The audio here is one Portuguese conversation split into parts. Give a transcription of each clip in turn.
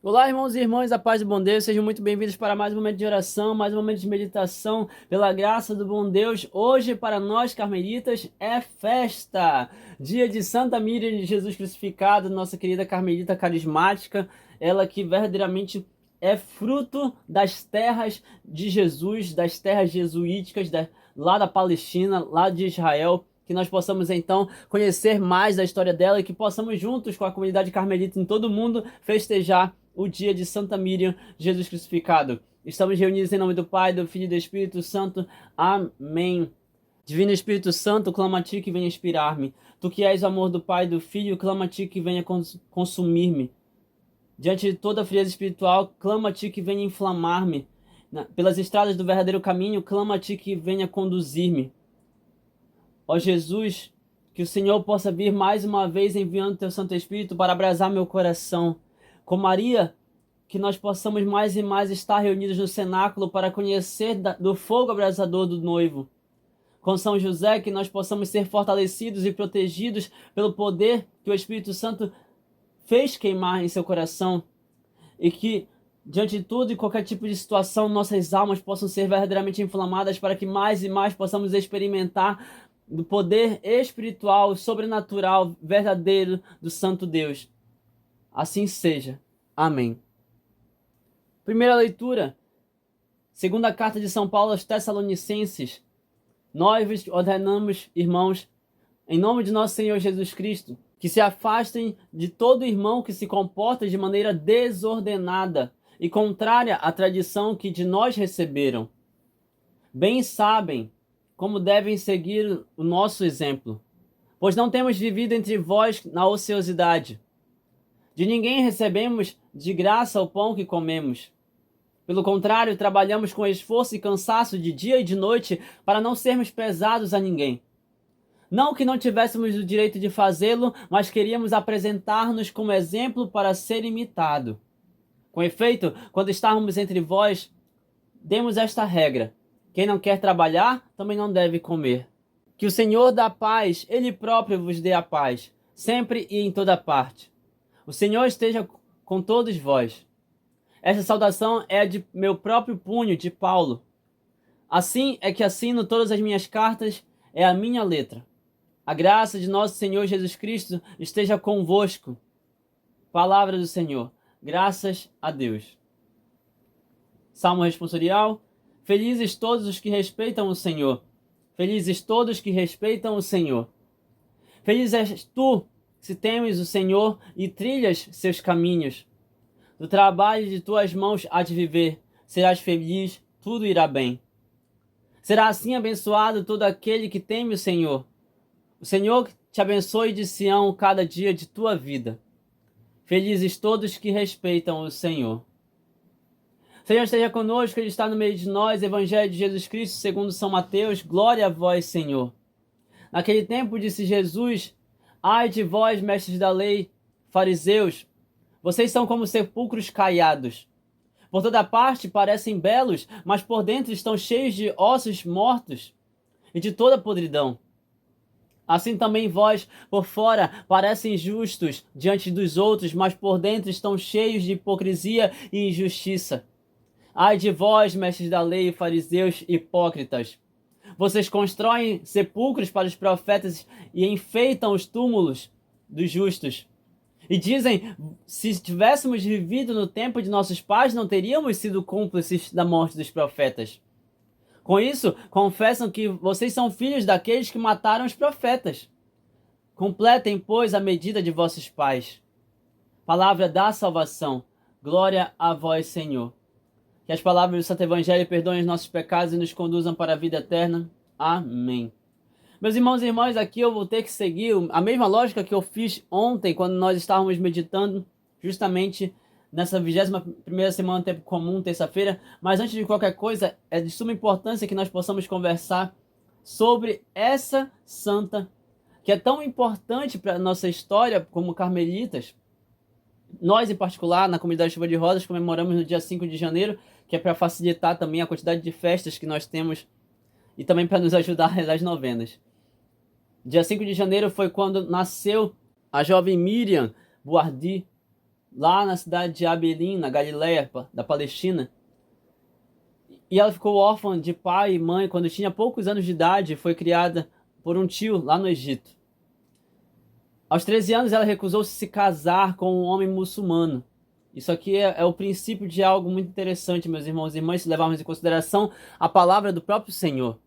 Olá, irmãos e irmãs, a paz do bom Deus, sejam muito bem-vindos para mais um momento de oração, mais um momento de meditação, pela graça do bom Deus. Hoje, para nós carmelitas, é festa, dia de Santa Miriam de Jesus crucificado, nossa querida carmelita carismática, ela que verdadeiramente é fruto das terras de Jesus, das terras jesuíticas, lá da Palestina, lá de Israel. Que nós possamos então conhecer mais da história dela e que possamos juntos com a comunidade carmelita em todo o mundo festejar o dia de Santa Miriam, Jesus crucificado. Estamos reunidos em nome do Pai, do Filho e do Espírito Santo. Amém. Divino Espírito Santo, clama a ti que venha inspirar-me. Tu que és o amor do Pai e do Filho, clama a ti que venha consumir-me. Diante de toda a frieza espiritual, clama a ti que venha inflamar-me. Pelas estradas do verdadeiro caminho, clama a ti que venha conduzir-me. Ó Jesus, que o Senhor possa vir mais uma vez enviando teu Santo Espírito para abrasar meu coração. Com Maria, que nós possamos mais e mais estar reunidos no cenáculo para conhecer do fogo abrasador do noivo. Com São José, que nós possamos ser fortalecidos e protegidos pelo poder que o Espírito Santo fez queimar em seu coração. E que, diante de tudo e qualquer tipo de situação, nossas almas possam ser verdadeiramente inflamadas para que mais e mais possamos experimentar do poder espiritual, sobrenatural, verdadeiro do Santo Deus. Assim seja. Amém. Primeira leitura. Segunda carta de São Paulo aos Tessalonicenses. Nós vos ordenamos, irmãos, em nome de nosso Senhor Jesus Cristo, que se afastem de todo irmão que se comporta de maneira desordenada e contrária à tradição que de nós receberam. Bem sabem como devem seguir o nosso exemplo, pois não temos vivido entre vós na ociosidade. De ninguém recebemos de graça o pão que comemos. Pelo contrário, trabalhamos com esforço e cansaço de dia e de noite para não sermos pesados a ninguém. Não que não tivéssemos o direito de fazê-lo, mas queríamos apresentar-nos como exemplo para ser imitado. Com efeito, quando estávamos entre vós, demos esta regra: quem não quer trabalhar, também não deve comer. Que o Senhor da paz, Ele próprio vos dê a paz, sempre e em toda parte. O Senhor esteja com todos vós. Esta saudação é de meu próprio punho, de Paulo. Assim é que assino todas as minhas cartas, é a minha letra. A graça de nosso Senhor Jesus Cristo esteja convosco. Palavra do Senhor. Graças a Deus. Salmo responsorial. Felizes todos os que respeitam o Senhor. Felizes todos que respeitam o Senhor. Feliz és tu, se temes o Senhor e trilhas seus caminhos. Do trabalho de tuas mãos há de viver. Serás feliz, tudo irá bem. Será assim abençoado todo aquele que teme o Senhor. O Senhor te abençoe de Sião cada dia de tua vida. Felizes todos que respeitam o Senhor. Senhor esteja conosco, Ele está no meio de nós. Evangelho de Jesus Cristo segundo São Mateus. Glória a vós, Senhor. Naquele tempo disse Jesus: ai de vós, mestres da lei, fariseus, vocês são como sepulcros caiados. Por toda parte parecem belos, mas por dentro estão cheios de ossos mortos e de toda podridão. Assim também vós, por fora, parecem justos diante dos outros, mas por dentro estão cheios de hipocrisia e injustiça. Ai de vós, mestres da lei, fariseus hipócritas! Vocês constroem sepulcros para os profetas e enfeitam os túmulos dos justos. E dizem, se tivéssemos vivido no tempo de nossos pais, não teríamos sido cúmplices da morte dos profetas. Com isso, confessam que vocês são filhos daqueles que mataram os profetas. Completem, pois, a medida de vossos pais. Palavra da salvação. Glória a vós, Senhor. Que as palavras do Santo Evangelho perdoem os nossos pecados e nos conduzam para a vida eterna. Amém. Meus irmãos e irmãs, aqui eu vou ter que seguir a mesma lógica que eu fiz ontem, quando nós estávamos meditando, justamente nessa 21ª semana do tempo comum, terça-feira. Mas antes de qualquer coisa, é de suma importância que nós possamos conversar sobre essa santa, que é tão importante para a nossa história como carmelitas. Nós, em particular, na comunidade Chuva de Rosas, comemoramos no dia 5 de janeiro, que é para facilitar também a quantidade de festas que nós temos e também para nos ajudar a rezar as novenas. Dia 5 de janeiro foi quando nasceu a jovem Miriam Boardi, lá na cidade de Abelim, na Galileia da Palestina. E ela ficou órfã de pai e mãe quando tinha poucos anos de idade e foi criada por um tio lá no Egito. Aos 13 anos ela recusou se casar com um homem muçulmano. Isso aqui é o princípio de algo muito interessante, meus irmãos e irmãs, se levarmos em consideração a palavra do próprio Senhor.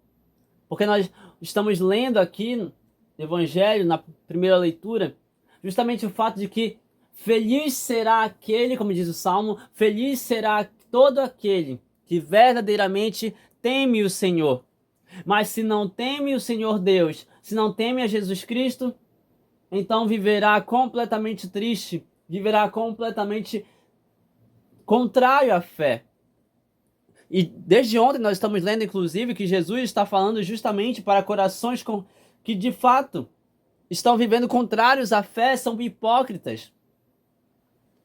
Porque nós estamos lendo aqui no Evangelho, na primeira leitura, justamente o fato de que feliz será aquele, como diz o Salmo, feliz será todo aquele que verdadeiramente teme o Senhor. Mas se não teme o Senhor Deus, se não teme a Jesus Cristo, então viverá completamente triste, viverá completamente contrário à fé. E desde ontem nós estamos lendo, inclusive, que Jesus está falando justamente para corações que de fato estão vivendo contrários à fé, são hipócritas.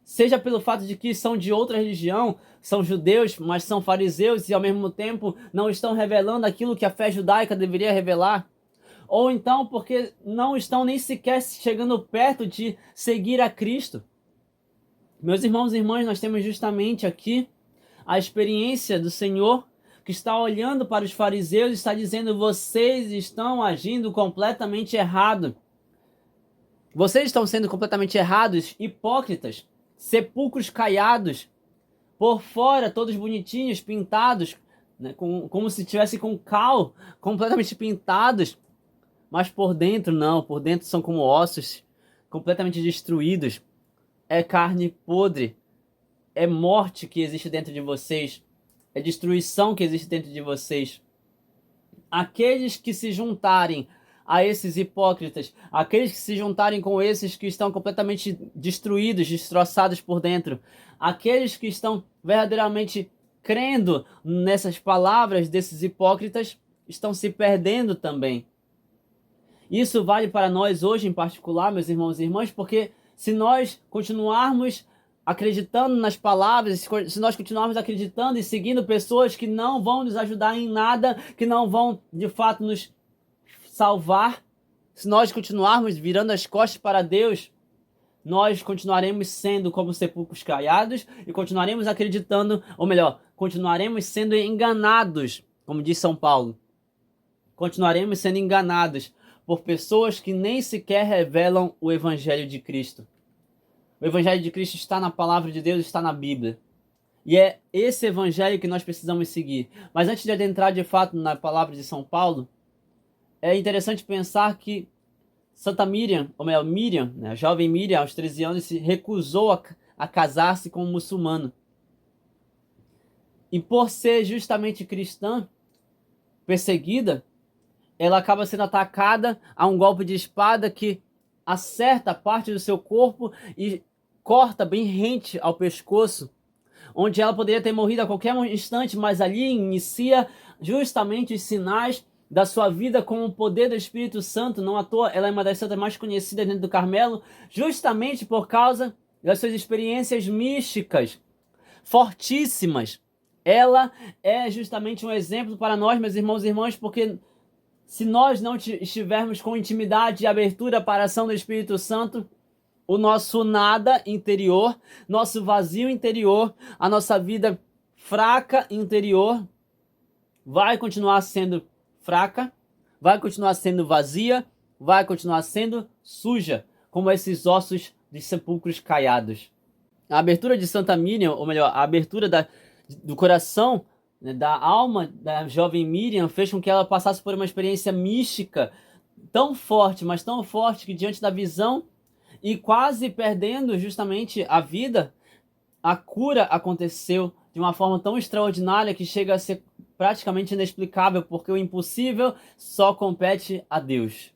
Seja pelo fato de que são de outra religião, são judeus, mas são fariseus e ao mesmo tempo não estão revelando aquilo que a fé judaica deveria revelar. Ou então porque não estão nem sequer chegando perto de seguir a Cristo. Meus irmãos e irmãs, nós temos justamente aqui a experiência do Senhor que está olhando para os fariseus e está dizendo: vocês estão agindo completamente errado. Vocês estão sendo completamente errados, hipócritas, sepulcros caiados, por fora todos bonitinhos, pintados, né, como se tivesse com cal, completamente pintados, mas por dentro não, por dentro são como ossos, completamente destruídos. É carne podre, é morte que existe dentro de vocês, é destruição que existe dentro de vocês. Aqueles que se juntarem a esses hipócritas, aqueles que se juntarem com esses que estão completamente destruídos, destroçados por dentro, aqueles que estão verdadeiramente crendo nessas palavras desses hipócritas, estão se perdendo também. Isso vale para nós hoje em particular, meus irmãos e irmãs, porque se nós continuarmos acreditando nas palavras, se nós continuarmos acreditando e seguindo pessoas que não vão nos ajudar em nada, que não vão de fato nos salvar, se nós continuarmos virando as costas para Deus, nós continuaremos sendo como sepulcros caiados e continuaremos acreditando, ou melhor, continuaremos sendo enganados, como diz São Paulo. Continuaremos sendo enganados por pessoas que nem sequer revelam o Evangelho de Cristo. O Evangelho de Cristo está na palavra de Deus, está na Bíblia. E é esse Evangelho que nós precisamos seguir. Mas antes de adentrar de fato na palavra de São Paulo, é interessante pensar que Santa Miriam, ou melhor, Miriam, né, a jovem Miriam, aos 13 anos, se recusou a casar-se com um muçulmano. E por ser justamente cristã, perseguida, ela acaba sendo atacada a um golpe de espada que acerta parte do seu corpo e corta bem rente ao pescoço, onde ela poderia ter morrido a qualquer instante, mas ali inicia justamente os sinais da sua vida com o poder do Espírito Santo. Não à toa, ela é uma das santas mais conhecidas dentro do Carmelo, justamente por causa das suas experiências místicas, fortíssimas. Ela é justamente um exemplo para nós, meus irmãos e irmãs, porque se nós não estivermos com intimidade e abertura para a ação do Espírito Santo, o nosso nada interior, nosso vazio interior, a nossa vida fraca interior vai continuar sendo fraca, vai continuar sendo vazia, vai continuar sendo suja, como esses ossos de sepulcros caiados. A abertura de Santa Miriam, ou melhor, a abertura do coração, né, da alma da jovem Miriam, fez com que ela passasse por uma experiência mística tão forte, mas tão forte, que diante da visão e quase perdendo justamente a vida, a cura aconteceu de uma forma tão extraordinária que chega a ser praticamente inexplicável, porque o impossível só compete a Deus.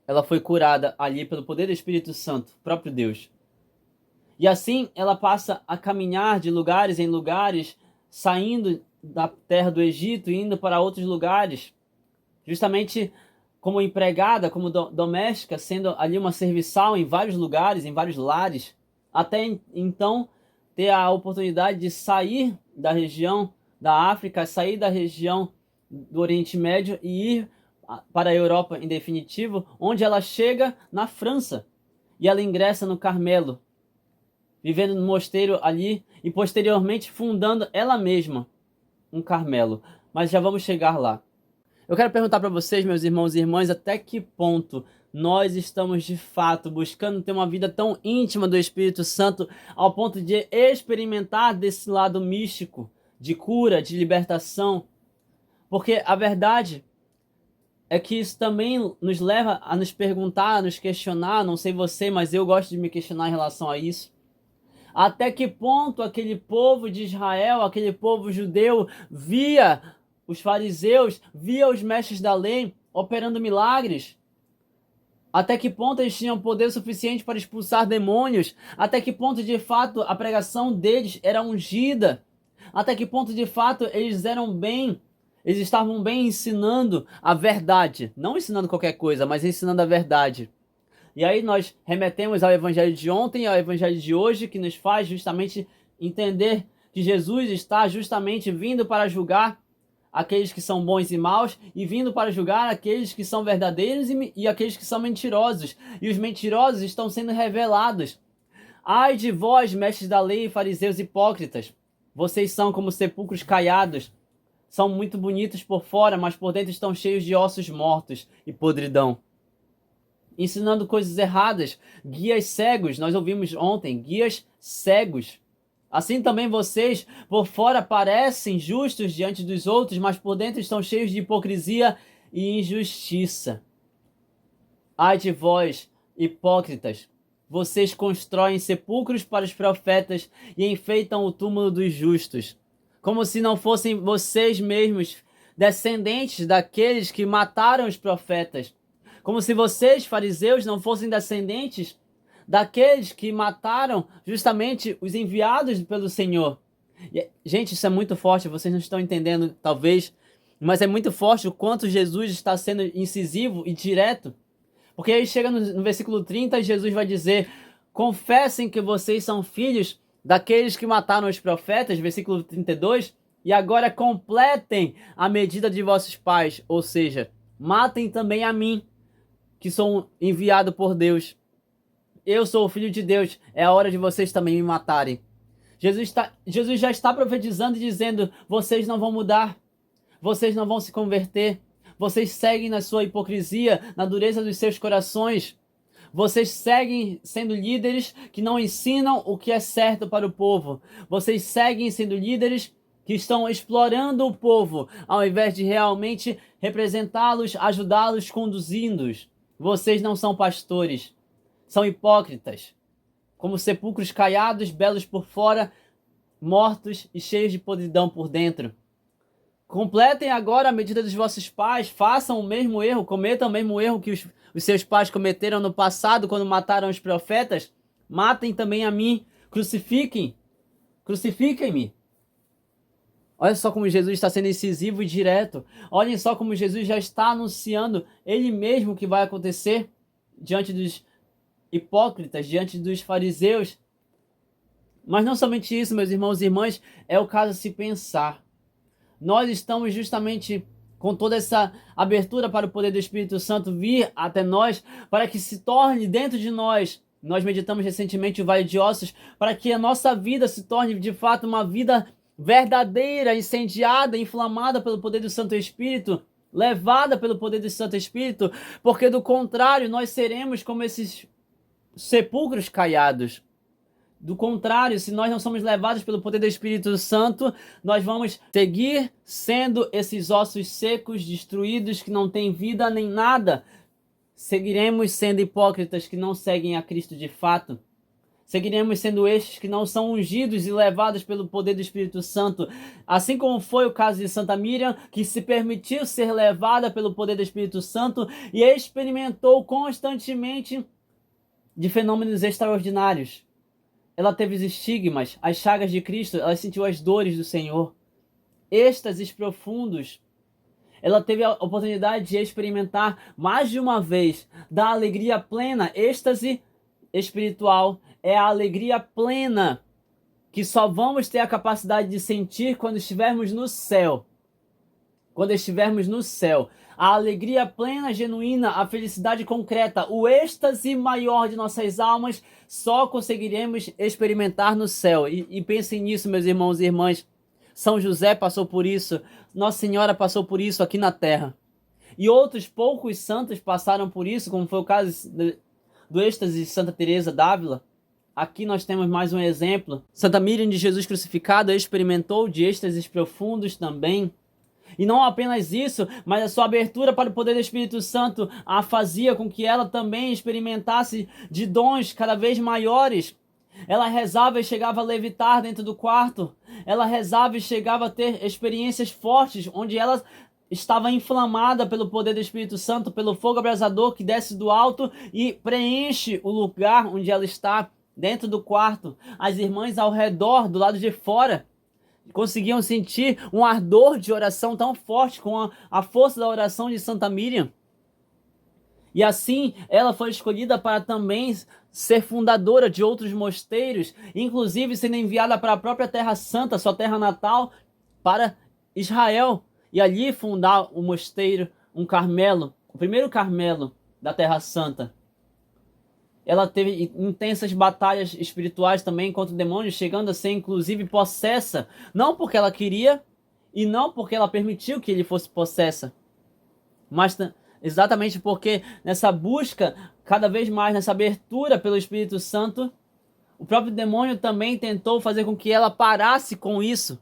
Ela foi curada ali pelo poder do Espírito Santo, próprio Deus. E assim ela passa a caminhar de lugares em lugares, saindo da terra do Egito e indo para outros lugares, justamente como empregada, como doméstica, sendo ali uma serviçal em vários lugares, em vários lares, até então ter a oportunidade de sair da região da África, sair da região do Oriente Médio e ir para a Europa em definitivo, onde ela chega na França e ela ingressa no Carmelo. vivendo no mosteiro ali e posteriormente fundando ela mesma um Carmelo. Mas já vamos chegar lá. Eu quero perguntar para vocês, meus irmãos e irmãs, até que ponto nós estamos de fato buscando ter uma vida tão íntima do Espírito Santo ao ponto de experimentar desse lado místico, de cura, de libertação. Porque a verdade é que isso também nos leva a nos perguntar, a nos questionar, não sei você, mas eu gosto de me questionar em relação a isso. Até que ponto aquele povo de Israel, aquele povo judeu, via os fariseus, via os mestres da lei operando milagres? Até que ponto eles tinham poder suficiente para expulsar demônios? Até que ponto de fato a pregação deles era ungida? Até que ponto de fato eles estavam bem ensinando a verdade? Não ensinando qualquer coisa, mas ensinando a verdade. E aí nós remetemos ao evangelho de ontem e ao evangelho de hoje, que nos faz justamente entender que Jesus está justamente vindo para julgar aqueles que são bons e maus, e vindo para julgar aqueles que são verdadeiros e aqueles que são mentirosos. E os mentirosos estão sendo revelados. Ai de vós, mestres da lei e fariseus hipócritas! Vocês são como sepulcros caiados. São muito bonitos por fora, mas por dentro estão cheios de ossos mortos e podridão. Ensinando coisas erradas, guias cegos, nós ouvimos ontem, guias cegos. Assim também vocês, por fora, parecem justos diante dos outros, mas por dentro estão cheios de hipocrisia e injustiça. Ai de vós, hipócritas! Vocês constroem sepulcros para os profetas e enfeitam o túmulo dos justos, como se não fossem vocês mesmos descendentes daqueles que mataram os profetas. Como se vocês, fariseus, não fossem descendentes daqueles que mataram justamente os enviados pelo Senhor. E, gente, isso é muito forte, vocês não estão entendendo, talvez, mas é muito forte o quanto Jesus está sendo incisivo e direto. Porque aí chega no versículo 30 e Jesus vai dizer: confessem que vocês são filhos daqueles que mataram os profetas, versículo 32, e agora completem a medida de vossos pais, ou seja, matem também a mim, que sou enviado por Deus. Eu sou o Filho de Deus, é a hora de vocês também me matarem. Jesus já está profetizando e dizendo: vocês não vão mudar, vocês não vão se converter, vocês seguem na sua hipocrisia, na dureza dos seus corações. Vocês seguem sendo líderes que não ensinam o que é certo para o povo. Vocês seguem sendo líderes que estão explorando o povo, ao invés de realmente representá-los, ajudá-los, conduzindo-os. Vocês não são pastores, são hipócritas, como sepulcros caiados, belos por fora, mortos e cheios de podridão por dentro. Completem agora a medida dos vossos pais, façam o mesmo erro, cometam o mesmo erro que os seus pais cometeram no passado quando mataram os profetas. Matem também a mim, crucifiquem-me. Olha só como Jesus está sendo incisivo e direto. Olhem só como Jesus já está anunciando ele mesmo o que vai acontecer diante dos hipócritas, diante dos fariseus. Mas não somente isso, meus irmãos e irmãs, é o caso de se pensar. Nós estamos justamente com toda essa abertura para o poder do Espírito Santo vir até nós, para que se torne dentro de nós. Nós meditamos recentemente o Vale de Ossos, para que a nossa vida se torne de fato uma vida verdadeira, incendiada, inflamada pelo poder do Santo Espírito, levada pelo poder do Santo Espírito, porque do contrário nós seremos como esses sepulcros caiados. Do contrário, se nós não somos levados pelo poder do Espírito Santo, nós vamos seguir sendo esses ossos secos, destruídos, que não têm vida nem nada. Seguiremos sendo hipócritas que não seguem a Cristo de fato. Seguiremos sendo estes que não são ungidos e levados pelo poder do Espírito Santo. Assim como foi o caso de Santa Miriam, que se permitiu ser levada pelo poder do Espírito Santo e experimentou constantemente de fenômenos extraordinários. Ela teve os estigmas, as chagas de Cristo, ela sentiu as dores do Senhor, êxtases profundos. Ela teve a oportunidade de experimentar mais de uma vez da alegria plena. Êxtase espiritual é a alegria plena que só vamos ter a capacidade de sentir quando estivermos no céu. quando estivermos no céu. A alegria plena, genuína, a felicidade concreta, o êxtase maior de nossas almas, só conseguiremos experimentar no céu. E pensem nisso, meus irmãos e irmãs. São José passou por isso, Nossa Senhora passou por isso aqui na terra. E outros poucos santos passaram por isso, como foi o caso do êxtase de Santa Teresa d'Ávila. Aqui nós temos mais um exemplo. Santa Miriam de Jesus crucificado experimentou de êxtases profundos também. E não apenas isso, mas a sua abertura para o poder do Espírito Santo a fazia com que ela também experimentasse de dons cada vez maiores. Ela rezava e chegava a levitar dentro do quarto. Ela rezava e chegava a ter experiências fortes, onde ela estava inflamada pelo poder do Espírito Santo, pelo fogo abrasador que desce do alto e preenche o lugar onde ela está, dentro do quarto. As irmãs ao redor, do lado de fora, conseguiam sentir um ardor de oração tão forte com a força da oração de Santa Miriam. E assim ela foi escolhida para também ser fundadora de outros mosteiros, inclusive sendo enviada para a própria Terra Santa, sua terra natal, para Israel, e ali fundar o mosteiro, um Carmelo, o primeiro Carmelo da Terra Santa. Ela teve intensas batalhas espirituais também contra o demônio, chegando a ser inclusive possessa, não porque ela queria e não porque ela permitiu que ele fosse possessa, mas exatamente porque nessa busca, cada vez mais nessa abertura pelo Espírito Santo, o próprio demônio também tentou fazer com que ela parasse com isso.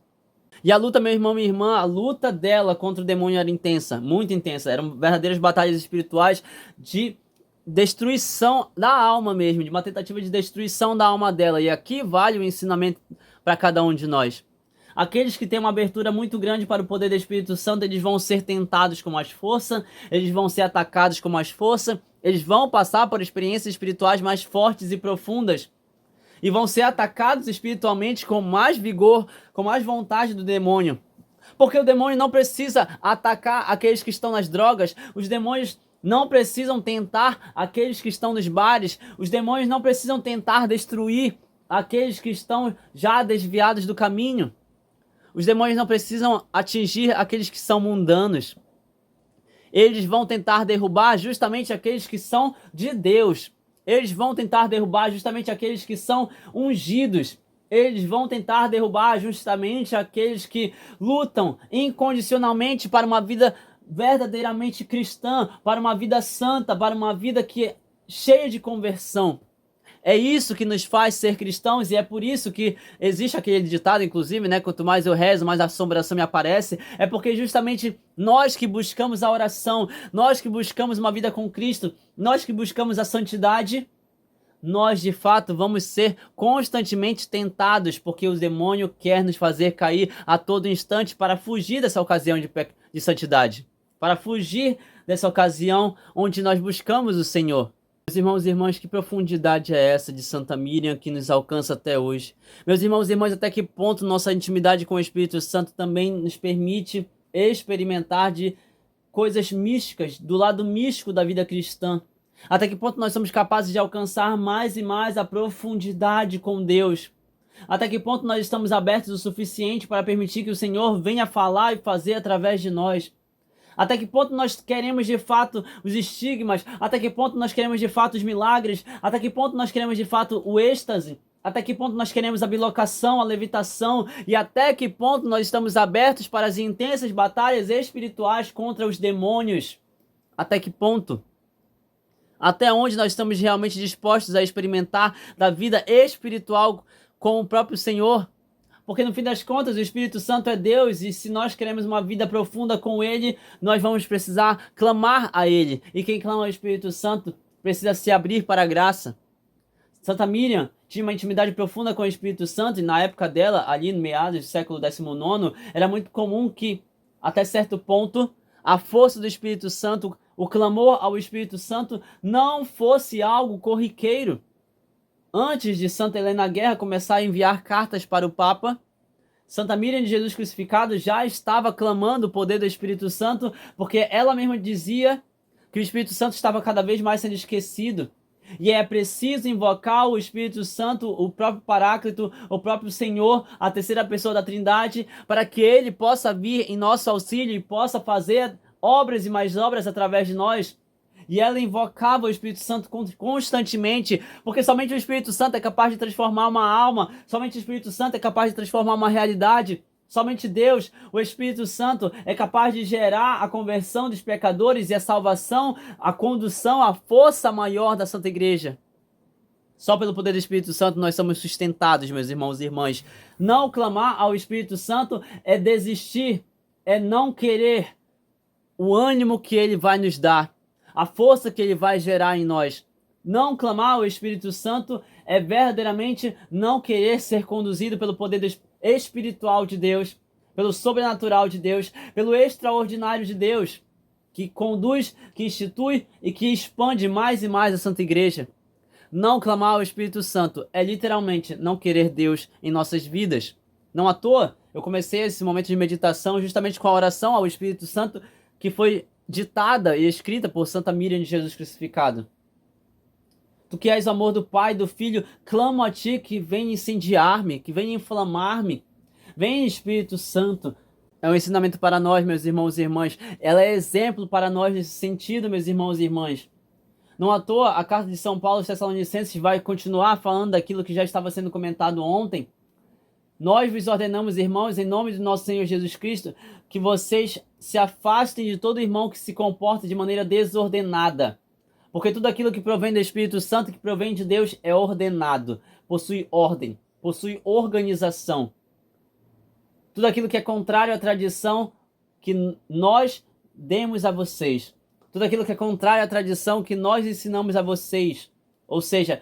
E a luta, meu irmão, minha irmã, a luta dela contra o demônio era intensa, muito intensa. Eram verdadeiras batalhas espirituais de destruição da alma mesmo, de uma tentativa de destruição da alma dela. E aqui vale o ensinamento para cada um de nós. Aqueles que têm uma abertura muito grande para o poder do Espírito Santo, eles vão ser tentados com mais força, eles vão ser atacados com mais força, eles vão passar por experiências espirituais mais fortes e profundas, e vão ser atacados espiritualmente com mais vigor, com mais vontade do demônio. Porque o demônio não precisa atacar aqueles que estão nas drogas, os demônios não precisam tentar aqueles que estão nos bares, os demônios não precisam tentar destruir aqueles que estão já desviados do caminho. Os demônios não precisam atingir aqueles que são mundanos. Eles vão tentar derrubar justamente aqueles que são de Deus. Eles vão tentar derrubar justamente aqueles que são ungidos. Eles vão tentar derrubar justamente aqueles que lutam incondicionalmente para uma vida verdadeiramente cristã, para uma vida santa, para uma vida que é cheia de conversão. É isso que nos faz ser cristãos, e é por isso que existe aquele ditado, inclusive, né? Quanto mais eu rezo, mais a assombração me aparece. É porque justamente nós que buscamos a oração, nós que buscamos uma vida com Cristo, nós que buscamos a santidade, nós de fato vamos ser constantemente tentados, porque o demônio quer nos fazer cair a todo instante para fugir dessa ocasião de santidade, para fugir dessa ocasião onde nós buscamos o Senhor. Meus irmãos e irmãs, que profundidade é essa de Santa Miriam que nos alcança até hoje? Meus irmãos e irmãs, até que ponto nossa intimidade com o Espírito Santo também nos permite experimentar de coisas místicas, do lado místico da vida cristã? Até que ponto nós somos capazes de alcançar mais e mais a profundidade com Deus? Até que ponto nós estamos abertos o suficiente para permitir que o Senhor venha falar e fazer através de nós? Até que ponto nós queremos de fato os estigmas? Até que ponto nós queremos de fato os milagres? Até que ponto nós queremos de fato o êxtase? Até que ponto nós queremos a bilocação, a levitação? E até que ponto nós estamos abertos para as intensas batalhas espirituais contra os demônios? Até que ponto? Até onde nós estamos realmente dispostos a experimentar da vida espiritual com o próprio Senhor? Porque no fim das contas o Espírito Santo é Deus, e se nós queremos uma vida profunda com Ele, nós vamos precisar clamar a Ele. E quem clama ao Espírito Santo precisa se abrir para a graça. Santa Miriam tinha uma intimidade profunda com o Espírito Santo, e na época dela, ali no meados do século XIX, era muito comum que, até certo ponto, a força do Espírito Santo, o clamor ao Espírito Santo, não fosse algo corriqueiro. Antes de Santa Helena Guerra começar a enviar cartas para o Papa, Santa Miriam de Jesus crucificado já estava clamando o poder do Espírito Santo, porque ela mesma dizia que o Espírito Santo estava cada vez mais sendo esquecido. E é preciso invocar o Espírito Santo, o próprio Paráclito, o próprio Senhor, a terceira pessoa da Trindade, para que ele possa vir em nosso auxílio e possa fazer obras e mais obras através de nós. E ela invocava o Espírito Santo constantemente, porque somente o Espírito Santo é capaz de transformar uma alma, somente o Espírito Santo é capaz de transformar uma realidade. Somente Deus, o Espírito Santo, é capaz de gerar a conversão dos pecadores e a salvação, a condução, a força maior da Santa Igreja. Só pelo poder do Espírito Santo nós somos sustentados, meus irmãos e irmãs. Não clamar ao Espírito Santo é desistir, é não querer o ânimo que ele vai nos dar, a força que ele vai gerar em nós. Não clamar ao Espírito Santo é verdadeiramente não querer ser conduzido pelo poder espiritual de Deus, pelo sobrenatural de Deus, pelo extraordinário de Deus, que conduz, que institui e que expande mais e mais a Santa Igreja. Não clamar ao Espírito Santo é literalmente não querer Deus em nossas vidas. Não à toa, eu comecei esse momento de meditação justamente com a oração ao Espírito Santo que foi ditada e escrita por Santa Miriam de Jesus crucificado. Tu que és o amor do Pai e do Filho, clamo a ti que venha incendiar-me, que venha inflamar-me. Vem, Espírito Santo. É um ensinamento para nós, meus irmãos e irmãs. Ela é exemplo para nós nesse sentido, meus irmãos e irmãs. Não à toa, a carta de São Paulo aos Tessalonicenses vai continuar falando daquilo que já estava sendo comentado ontem. Nós vos ordenamos, irmãos, em nome do nosso Senhor Jesus Cristo, que vocês se afastem de todo irmão que se comporta de maneira desordenada. Porque tudo aquilo que provém do Espírito Santo, que provém de Deus, é ordenado, possui ordem, possui organização. Tudo aquilo que é contrário à tradição que nós demos a vocês. Tudo aquilo que é contrário à tradição que nós ensinamos a vocês. Ou seja,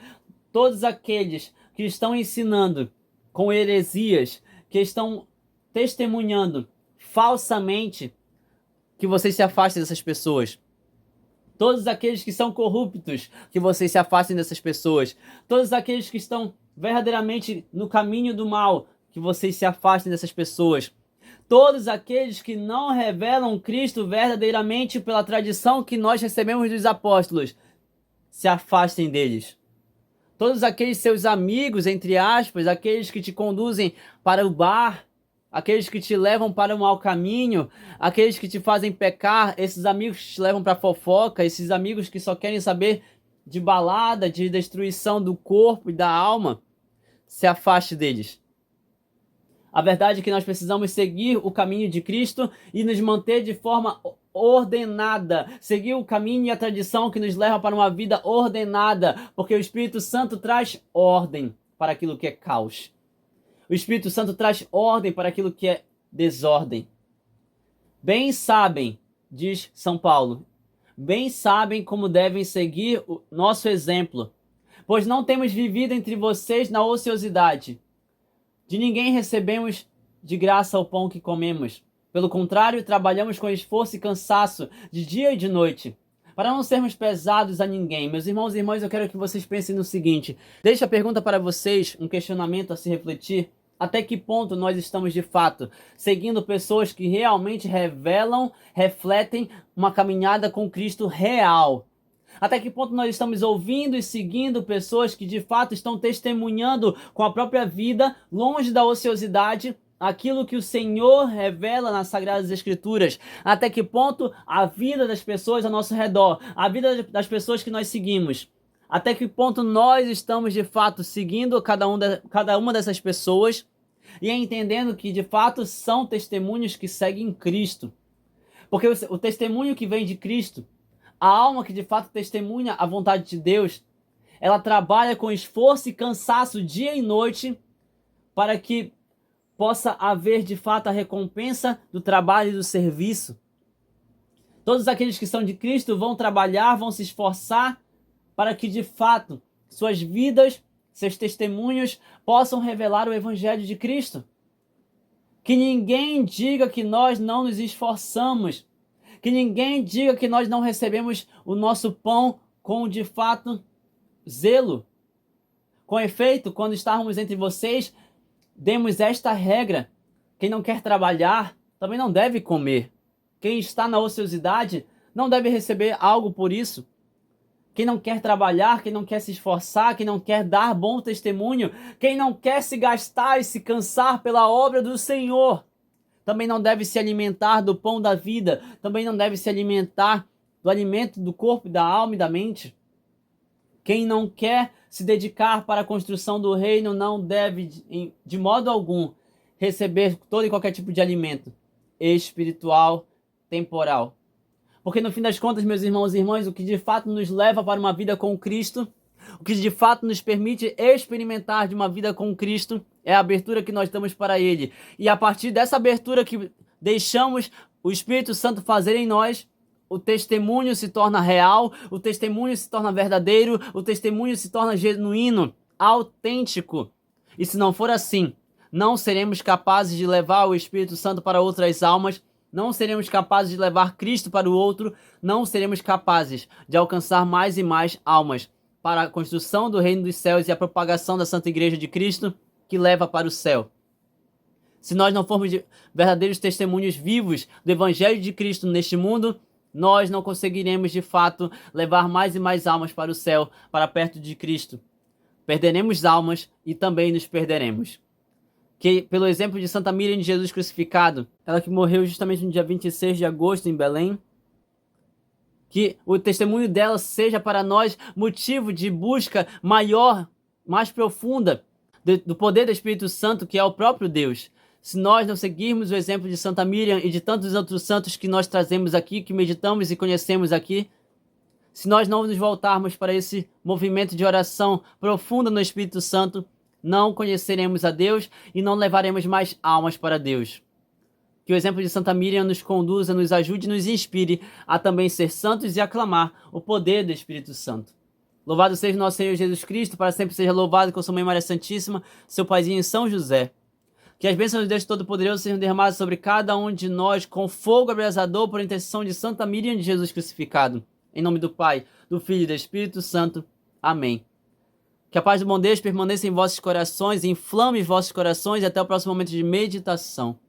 todos aqueles que estão ensinando com heresias, que estão testemunhando falsamente, que vocês se afastem dessas pessoas. Todos aqueles que são corruptos, que vocês se afastem dessas pessoas. Todos aqueles que estão verdadeiramente no caminho do mal, que vocês se afastem dessas pessoas. Todos aqueles que não revelam Cristo verdadeiramente pela tradição que nós recebemos dos apóstolos, se afastem deles. Todos aqueles seus amigos, entre aspas, aqueles que te conduzem para o bar, aqueles que te levam para o mau caminho, aqueles que te fazem pecar, esses amigos que te levam para fofoca, esses amigos que só querem saber de balada, de destruição do corpo e da alma, se afaste deles. A verdade é que nós precisamos seguir o caminho de Cristo e nos manter de forma ordenada, seguir o caminho e a tradição que nos leva para uma vida ordenada, porque o Espírito Santo traz ordem para aquilo que é caos. O Espírito Santo traz ordem para aquilo que é desordem. Bem sabem, diz São Paulo, bem sabem como devem seguir o nosso exemplo, pois não temos vivido entre vocês na ociosidade. De ninguém recebemos de graça o pão que comemos. Pelo contrário, trabalhamos com esforço e cansaço, de dia e de noite, para não sermos pesados a ninguém. Meus irmãos e irmãs, eu quero que vocês pensem no seguinte. Deixo a pergunta para vocês, um questionamento a se refletir. Até que ponto nós estamos, de fato, seguindo pessoas que realmente revelam, refletem uma caminhada com Cristo real? Até que ponto nós estamos ouvindo e seguindo pessoas que, de fato, estão testemunhando com a própria vida, longe da ociosidade, aquilo que o Senhor revela nas Sagradas Escrituras? Até que ponto a vida das pessoas ao nosso redor, a vida das pessoas que nós seguimos, até que ponto nós estamos de fato seguindo cada uma dessas pessoas e entendendo que de fato são testemunhos que seguem Cristo? Porque o testemunho que vem de Cristo, a alma que de fato testemunha a vontade de Deus, ela trabalha com esforço e cansaço dia e noite para que possa haver de fato a recompensa do trabalho e do serviço. Todos aqueles que são de Cristo vão trabalhar, vão se esforçar para que de fato suas vidas, seus testemunhos possam revelar o Evangelho de Cristo. Que ninguém diga que nós não nos esforçamos, que ninguém diga que nós não recebemos o nosso pão com de fato zelo. Com efeito, quando estávamos entre vocês, demos esta regra: quem não quer trabalhar também não deve comer. Quem está na ociosidade não deve receber algo por isso. quem não quer trabalhar, quem não quer se esforçar, quem não quer dar bom testemunho, quem não quer se gastar e se cansar pela obra do Senhor, também não deve se alimentar do pão da vida, também não deve se alimentar do alimento do corpo, da alma e da mente. Quem não quer se dedicar para a construção do reino não deve, de modo algum, receber todo e qualquer tipo de alimento espiritual, temporal. Porque no fim das contas, meus irmãos e irmãs, o que de fato nos leva para uma vida com Cristo, o que de fato nos permite experimentar de uma vida com Cristo, é a abertura que nós damos para Ele. E a partir dessa abertura que deixamos o Espírito Santo fazer em nós, o testemunho se torna real, o testemunho se torna verdadeiro, o testemunho se torna genuíno, autêntico. E se não for assim, não seremos capazes de levar o Espírito Santo para outras almas, não seremos capazes de levar Cristo para o outro, não seremos capazes de alcançar mais e mais almas para a construção do reino dos céus e a propagação da Santa Igreja de Cristo que leva para o céu. Se nós não formos verdadeiros testemunhos vivos do Evangelho de Cristo neste mundo, nós não conseguiremos de fato levar mais e mais almas para o céu, para perto de Cristo. Perderemos almas e também nos perderemos. Que, pelo exemplo de Santa Miriam de Jesus crucificado, ela que morreu justamente no dia 26 de agosto em Belém, que o testemunho dela seja para nós motivo de busca maior, mais profunda do poder do Espírito Santo, que é o próprio Deus. Se nós não seguirmos o exemplo de Santa Miriam e de tantos outros santos que nós trazemos aqui, que meditamos e conhecemos aqui, se nós não nos voltarmos para esse movimento de oração profunda no Espírito Santo, não conheceremos a Deus e não levaremos mais almas para Deus. Que o exemplo de Santa Miriam nos conduza, nos ajude e nos inspire a também ser santos e aclamar o poder do Espírito Santo. Louvado seja nosso Senhor Jesus Cristo, para sempre seja louvado com sua Mãe Maria Santíssima, seu paizinho São José. Que as bênçãos de Deus Todo-Poderoso sejam derramadas sobre cada um de nós com fogo abrasador por intercessão de Santa Miriam de Jesus crucificado. Em nome do Pai, do Filho e do Espírito Santo. Amém. Que a paz do bom Deus permaneça em vossos corações, inflame vossos corações e até o próximo momento de meditação.